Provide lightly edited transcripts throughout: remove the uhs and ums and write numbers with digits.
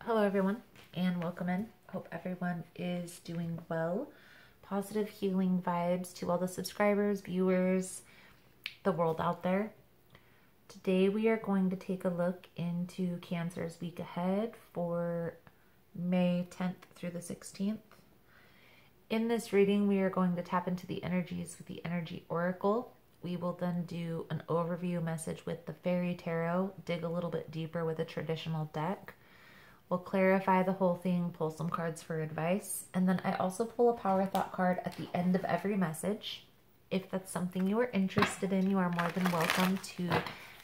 Hello everyone and welcome in. Hope everyone is doing well. Positive healing vibes to all the subscribers, viewers, the world out there. Today we are going to take a look into Cancer's week ahead for May 10th through the 16th. In this reading we are going to tap into the energies with the Energy Oracle. We will then do an overview message with the Fairy Tarot, dig a little bit deeper with a traditional deck. We'll clarify the whole thing, pull some cards for advice, and then I also pull a Power Thought card at the end of every message. If that's something you are interested in, you are more than welcome to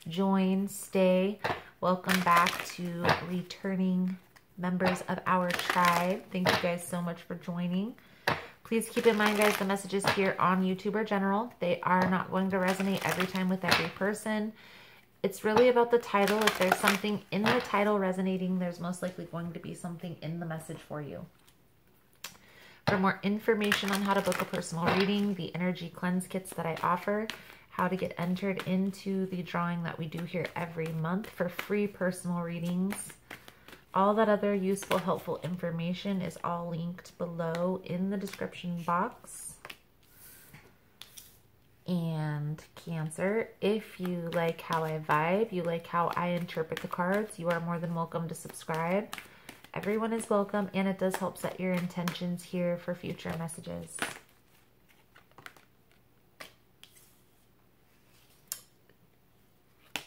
join, stay. Welcome back to returning members of our tribe. Thank you guys so much for joining. Please keep in mind, guys, the messages here on YouTube are general. They are not going to resonate every time with every person. It's really about the title. If there's something in the title resonating, there's most likely going to be something in the message for you. For more information on how to book a personal reading, the energy cleanse kits that I offer, how to get entered into the drawing that we do here every month for free personal readings, all that other useful, helpful information is all linked below in the description box. And Cancer, if you like how I vibe, you like how I interpret the cards, you are more than welcome to subscribe. Everyone is welcome, and it does help set your intentions here for future messages. I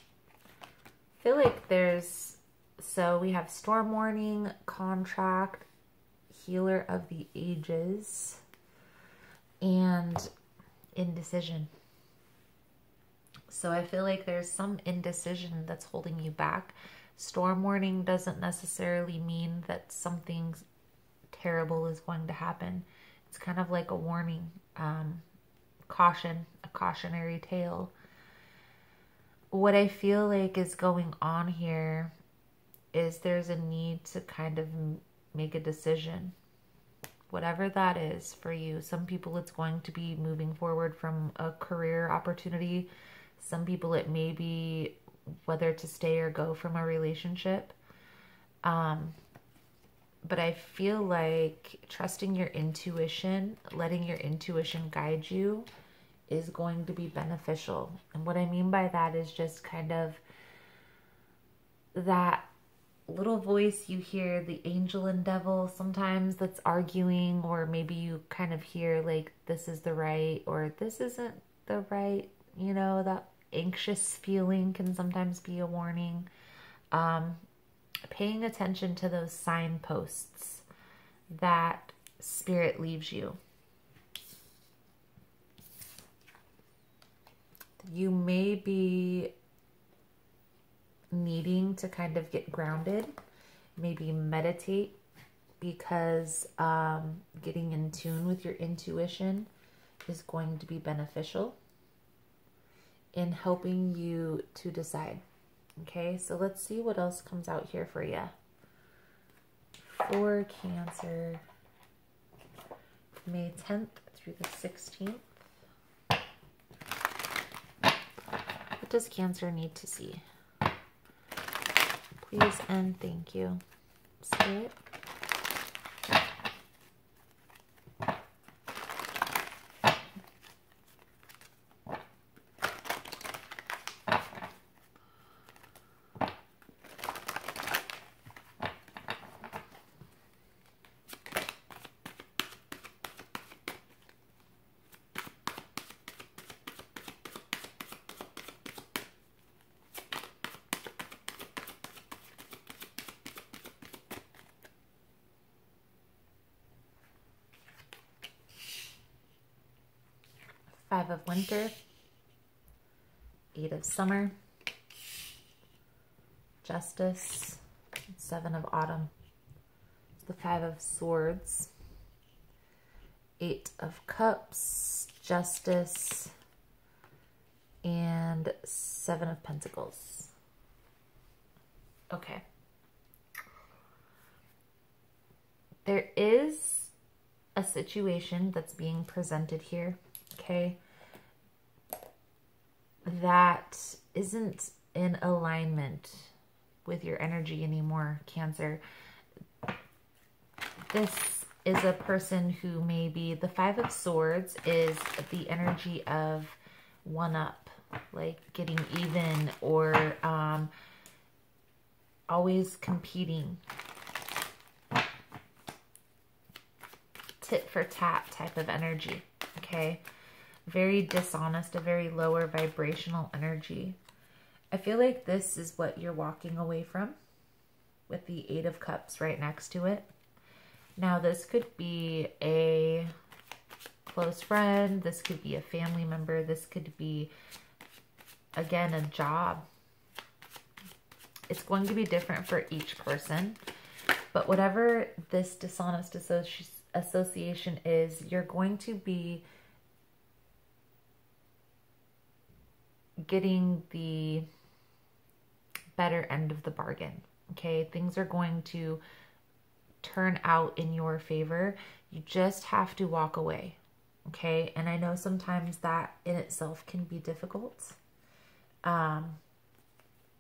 feel like so we have Storm Warning, Contract, Healer of the Ages, and Indecision. So I feel like there's some indecision that's holding you back. Storm warning doesn't necessarily mean that something terrible is going to happen. It's kind of like a warning, caution, a cautionary tale. What I feel like is going on here is there's a need to kind of make a decision. Whatever that is for you. Some people it's going to be moving forward from a career opportunity. Some people it may be whether to stay or go from a relationship. But I feel like trusting your intuition, letting your intuition guide you is going to be beneficial. And what I mean by that is just kind of that little voice you hear, the angel and devil sometimes that's arguing, or maybe you kind of hear like this is the right or this isn't the right, you know, that anxious feeling can sometimes be a warning. Paying attention to those signposts that spirit leaves you. You may be needing to kind of get grounded, maybe meditate, because getting in tune with your intuition is going to be beneficial in helping you to decide. Okay, so let's see what else comes out here for you. For Cancer, May 10th through the 16th. What does Cancer need to see? Please and thank you. Spirit. Five of Winter, Eight of Summer, Justice, Seven of Autumn, the Five of Swords, Eight of Cups, Justice, and Seven of Pentacles. Okay. There is a situation that's being presented here, okay, that isn't in alignment with your energy anymore, Cancer. this is a person who maybe the Five of Swords is the energy of one up, like getting even, or always competing, tit for tat type of energy, okay? Very dishonest, a very lower vibrational energy. I feel like this is what you're walking away from with the Eight of Cups right next to it. Now, this could be a close friend. This could be a family member. This could be, again, a job. It's going to be different for each person. But whatever this dishonest association is, you're going to be getting the better end of the bargain, okay? Things are going to turn out in your favor. You just have to walk away, okay? And I know sometimes that in itself can be difficult,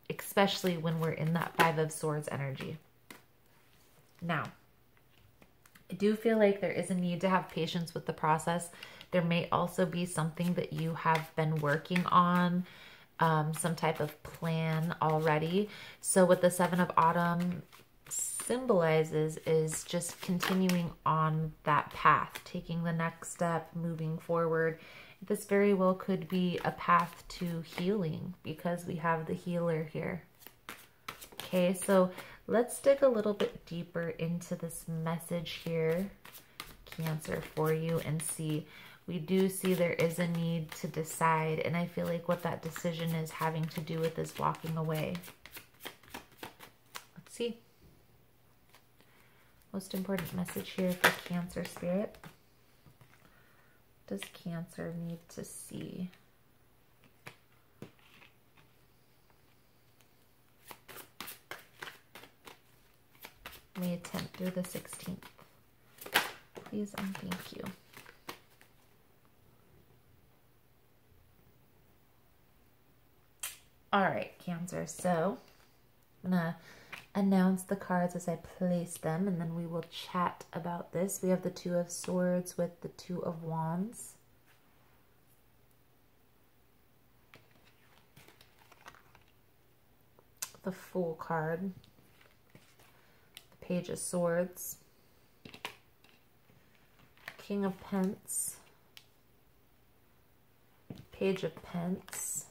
especially when we're in that Five of Swords energy. Now, I do feel like there is a need to have patience with the process. There may also be something that you have been working on, some type of plan already. So what the Seven of Autumn symbolizes is just continuing on that path, taking the next step, moving forward. This very well could be a path to healing because we have the healer here. Okay, so let's dig a little bit deeper into this message here, Cancer, for you, and see. We do see there is a need to decide, and I feel like what that decision is having to do with is walking away. Let's see. Most important message here for Cancer Spirit. What does Cancer need to see? May 10th through the 16th. Please and thank you. All right, Cancer. So I'm going to announce the cards as I place them, and then we will chat about this. We have the Two of Swords with the Two of Wands. The Fool card. The Page of Swords. King of Pence. Page of Pentacles.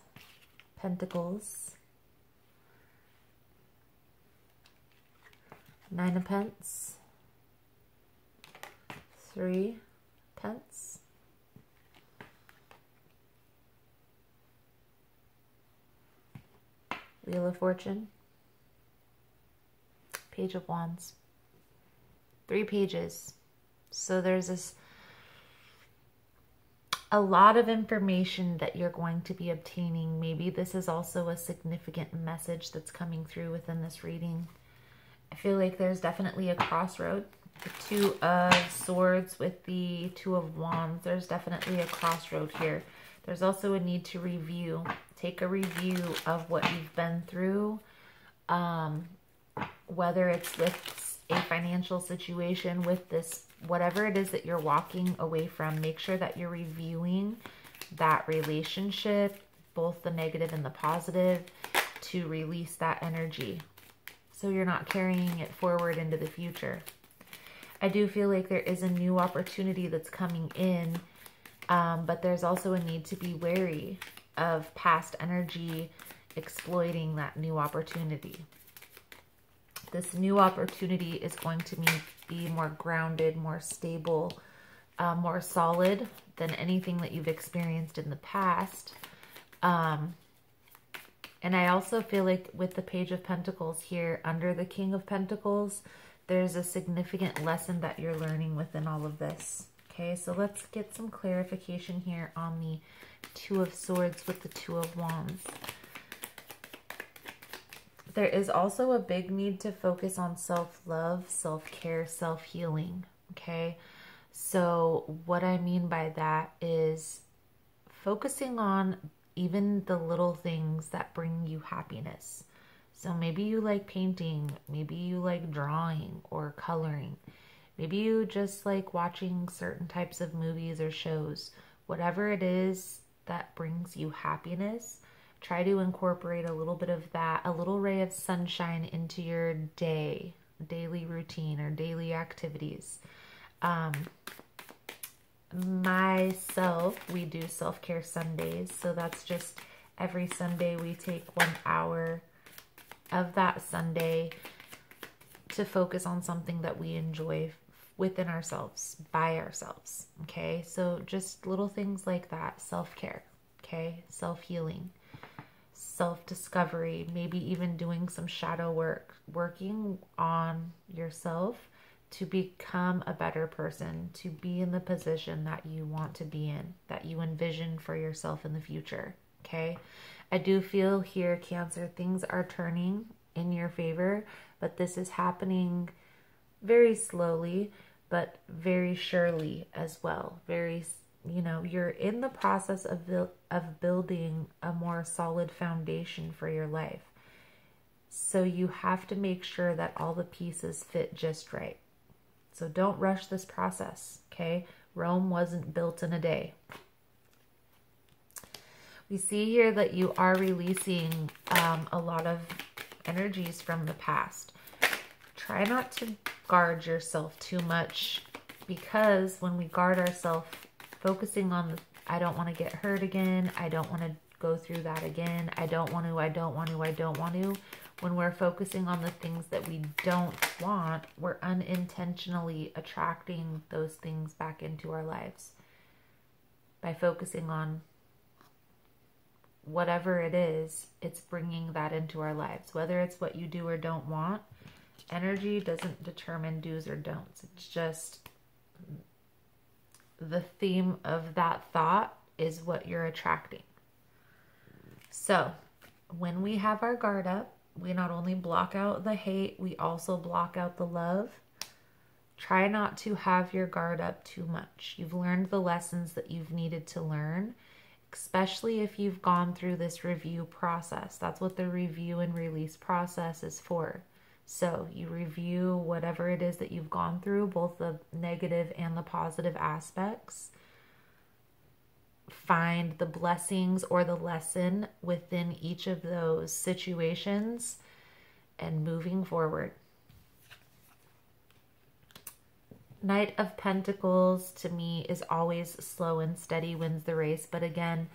Nine of Pence. Three Pence. Wheel of Fortune. Page of Wands. 3 pages. So there's a lot of information that you're going to be obtaining. Maybe this is also a significant message that's coming through within this reading. I feel like there's definitely a crossroad. The Two of Swords with the Two of Wands. There's definitely a crossroad here. There's also a need to review. Take a review of what you've been through. Whether it's with a financial situation, with this, whatever it is that you're walking away from, make sure that you're reviewing that relationship, both the negative and the positive, to release that energy so you're not carrying it forward into the future. I do feel like there is a new opportunity that's coming in, but there's also a need to be wary of past energy exploiting that new opportunity. This new opportunity is going to be more grounded, more stable, more solid than anything that you've experienced in the past. And I also feel like with the Page of Pentacles here under the King of Pentacles, there's a significant lesson that you're learning within all of this. Okay, so let's get some clarification here on the Two of Swords with the Two of Wands. There is also a big need to focus on self-love, self-care, self-healing, okay? So what I mean by that is focusing on even the little things that bring you happiness. So maybe you like painting, maybe you like drawing or coloring. Maybe you just like watching certain types of movies or shows. Whatever it is that brings you happiness, try to incorporate a little bit of that, a little ray of sunshine into your daily routine or daily activities. Myself, we do self-care Sundays. So that's just every Sunday we take 1 hour of that Sunday to focus on something that we enjoy within ourselves, by ourselves. Okay. So just little things like that. Self-care. Okay. Self-healing, self-discovery, maybe even doing some shadow work, working on yourself to become a better person, to be in the position that you want to be in, that you envision for yourself in the future. Okay. I do feel here, Cancer, things are turning in your favor, but this is happening very slowly, but very surely as well. You're in the process of building a more solid foundation for your life. So you have to make sure that all the pieces fit just right. So don't rush this process, okay? Rome wasn't built in a day. We see here that you are releasing a lot of energies from the past. Try not to guard yourself too much, because when we guard ourselves, focusing on the, I don't want to get hurt again, I don't want to go through that again, I don't want to. When we're focusing on the things that we don't want, we're unintentionally attracting those things back into our lives. By focusing on whatever it is, it's bringing that into our lives. Whether it's what you do or don't want, energy doesn't determine do's or don'ts. It's just the theme of that thought is what you're attracting. So when we have our guard up, we not only block out the hate, we also block out the love. Try not to have your guard up too much. You've learned the lessons that you've needed to learn, especially if you've gone through this review process. That's what the review and release process is for. So you review whatever it is that you've gone through, both the negative and the positive aspects. Find the blessings or the lesson within each of those situations and moving forward. Knight of Pentacles to me is always slow and steady wins the race. But again,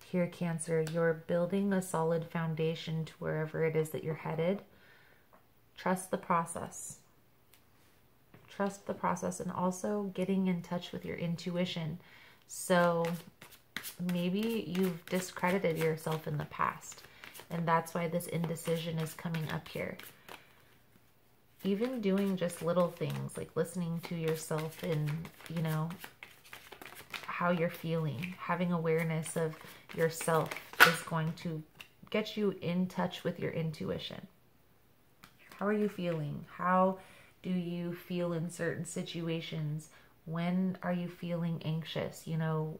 here, Cancer, you're building a solid foundation to wherever it is that you're headed. Trust the process. Trust the process, and also getting in touch with your intuition. So maybe you've discredited yourself in the past, and that's why this indecision is coming up here. Even doing just little things like listening to yourself and, how you're feeling, having awareness of yourself is going to get you in touch with your intuition. How are you feeling? How do you feel in certain situations? When are you feeling anxious?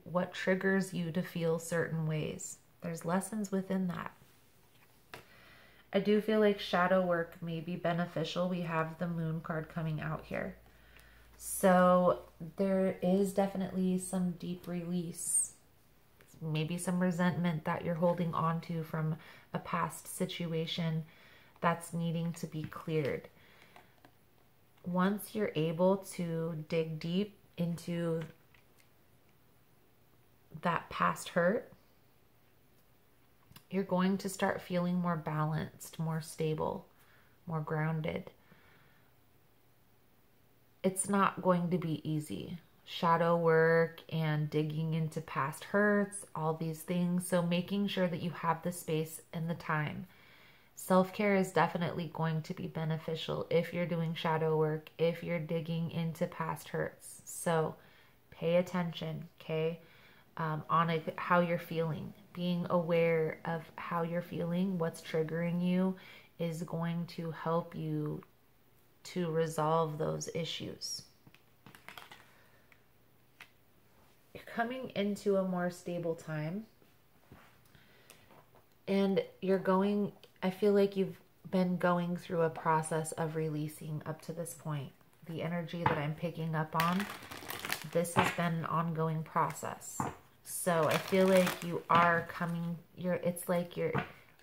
What triggers you to feel certain ways? There's lessons within that. I do feel like shadow work may be beneficial. We have the Moon card coming out here. So there is definitely some deep release. Maybe some resentment that you're holding on to from a past situation that's needing to be cleared. Once you're able to dig deep into that past hurt, you're going to start feeling more balanced, more stable, more grounded. It's not going to be easy. Shadow work and digging into past hurts, all these things. So making sure that you have the space and the time. Self-care is definitely going to be beneficial if you're doing shadow work, if you're digging into past hurts. So pay attention, okay, on how you're feeling. Being aware of how you're feeling, what's triggering you, is going to help you to resolve those issues. You're coming into a more stable time, and you're going, I feel like you've been going through a process of releasing up to this point. The energy that I'm picking up on, this has been an ongoing process. So I feel like you are coming, it's like you're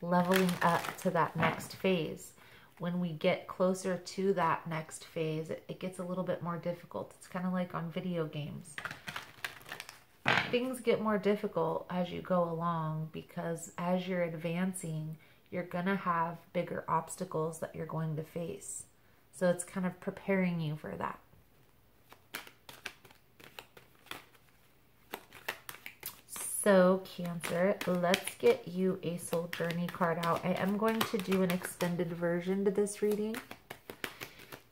leveling up to that next phase. When we get closer to that next phase, it gets a little bit more difficult. It's kind of like on video games. Things get more difficult as you go along because as you're advancing, you're going to have bigger obstacles that you're going to face. So it's kind of preparing you for that. So Cancer, let's get you a soul journey card out. I am going to do an extended version to this reading.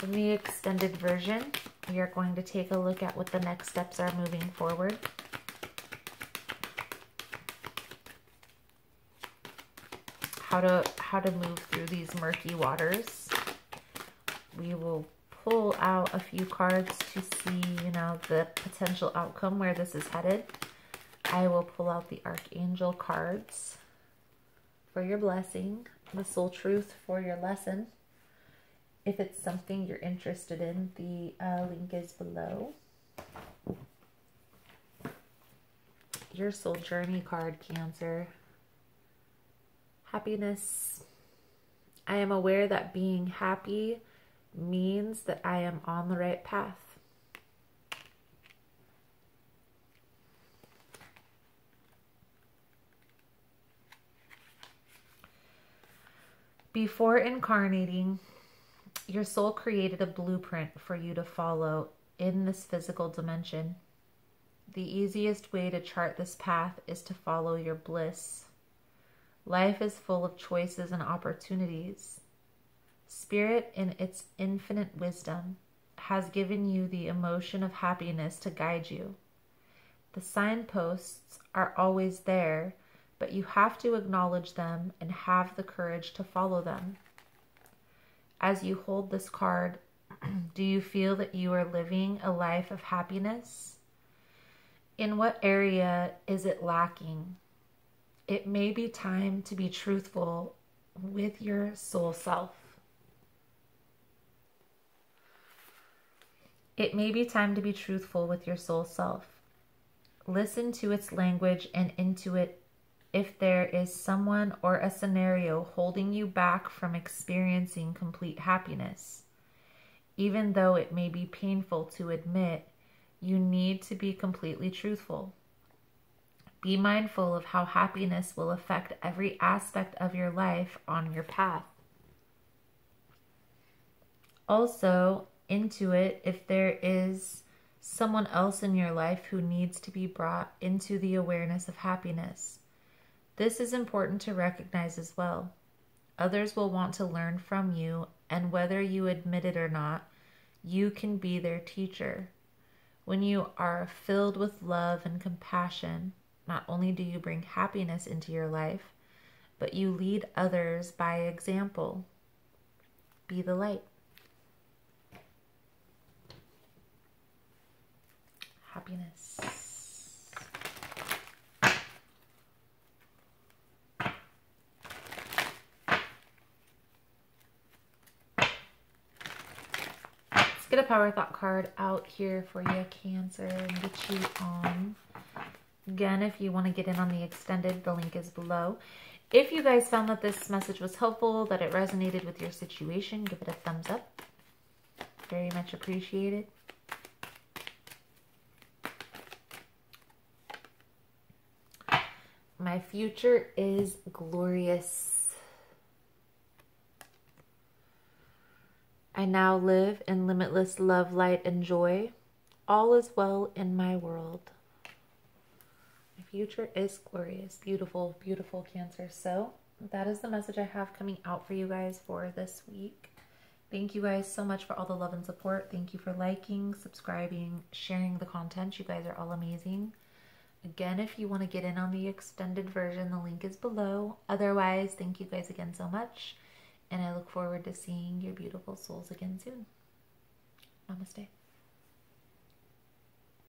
In the extended version, we are going to take a look at what the next steps are moving forward. How to move through these murky waters. We will pull out a few cards to see, you know, the potential outcome where this is headed. I will pull out the Archangel cards for your blessing, the soul truth for your lesson. If it's something you're interested in, the link is below. Your soul journey card, Cancer. Happiness. I am aware that being happy means that I am on the right path. Before incarnating, your soul created a blueprint for you to follow in this physical dimension. The easiest way to chart this path is to follow your bliss. Life is full of choices and opportunities. Spirit, in its infinite wisdom, has given you the emotion of happiness to guide you. The signposts are always there, but you have to acknowledge them and have the courage to follow them. As you hold this card, do you feel that you are living a life of happiness? In what area is it lacking? It may be time to be truthful with your soul self. It may be time to be truthful with your soul self. Listen to its language and intuit if there is someone or a scenario holding you back from experiencing complete happiness. Even though it may be painful to admit, you need to be completely truthful. Be mindful of how happiness will affect every aspect of your life on your path. Also, intuit if there is someone else in your life who needs to be brought into the awareness of happiness. This is important to recognize as well. Others will want to learn from you, and whether you admit it or not, you can be their teacher. When you are filled with love and compassion, not only do you bring happiness into your life, but you lead others by example. Be the light. Happiness. Let's get a power thought card out here for you, Cancer, and get you on. Again, if you want to get in on the extended, the link is below. If you guys found that this message was helpful, that it resonated with your situation, give it a thumbs up. Very much appreciated. My future is glorious. I now live in limitless love, light, and joy. All is well in my world. My future is glorious. Beautiful, beautiful, Cancer. So that is the message I have coming out for you guys for this week. Thank you guys so much for all the love and support. Thank you for liking, subscribing, sharing the content. You guys are all amazing. Again, if you want to get in on the extended version, the link is below. Otherwise, thank you guys again so much. And I look forward to seeing your beautiful souls again soon. Namaste.